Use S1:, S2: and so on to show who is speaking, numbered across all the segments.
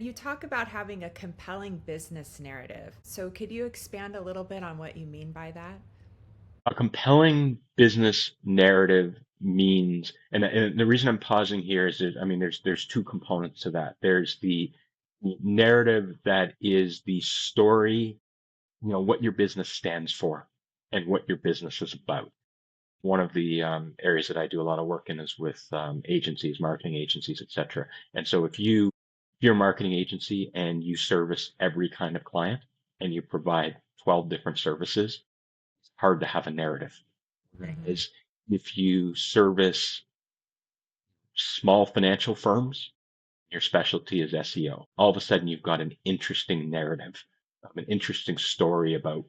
S1: You talk about having a compelling business narrative. So, could you expand a little bit on what you mean by that?
S2: A compelling business narrative means, and the reason I'm pausing here is that, I mean, there's two components to that. There's the narrative that is the story, what your business stands for and what your business is about. One of the areas that I do a lot of work in is with agencies, marketing agencies, et cetera. And so if you're a marketing agency and you service every kind of client and you provide 12 different services, it's hard to have a narrative.
S1: Hmm.
S2: Whereas if you service small financial firms, your specialty is SEO. All of a sudden, you've got an interesting narrative, an interesting story about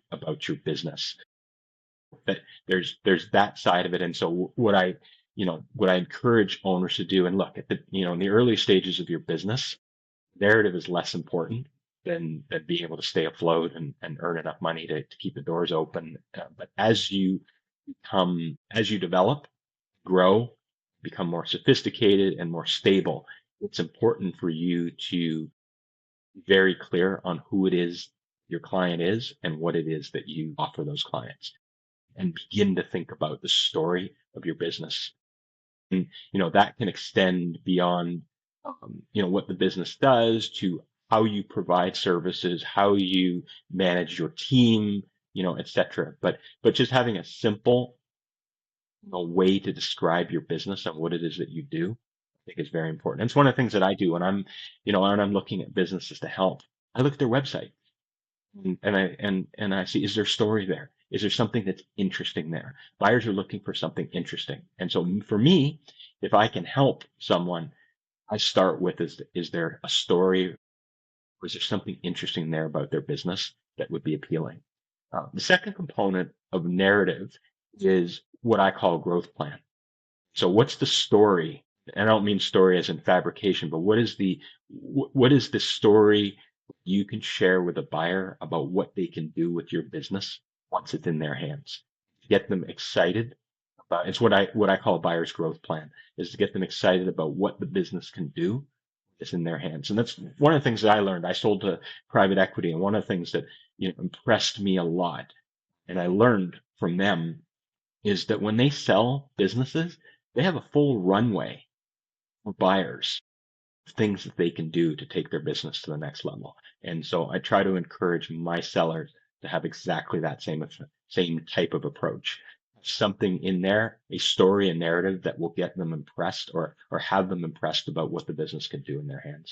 S2: your business. That there's that side of it, and so what I encourage owners to do, and look at the in the early stages of your business, narrative is less important than being able to stay afloat and earn enough money to keep the doors open. But as you develop, grow, become more sophisticated and more stable, it's important for you to be very clear on who it is your client is and what it is that you offer those clients and begin to think about the story of your business. And, that can extend beyond, what the business does to how you provide services, how you manage your team, et cetera. But just having a simple way to describe your business and what it is that you do, I think is very important. And it's one of the things that I do when I'm looking at businesses to help. I look at their website and I see, is there a story there? Is there something that's interesting there? Buyers are looking for something interesting. And so for me, if I can help someone, I start with, is there a story or is there something interesting there about their business that would be appealing? The second component of narrative is what I call a growth plan. So what's the story? And I don't mean story as in fabrication, but what is the story you can share with a buyer about what they can do with your business once it's in their hands? Get them excited about it's what I call a buyer's growth plan, is to get them excited about what the business can do is in their hands. And that's one of the things that I learned. I sold to private equity, and one of the things that impressed me a lot, and I learned from them is that when they sell businesses, they have a full runway for buyers, things that they can do to take their business to the next level. And so I try to encourage my sellers to have exactly that same type of approach. Something in there, a story, a narrative that will get them impressed or have them impressed about what the business can do in their hands.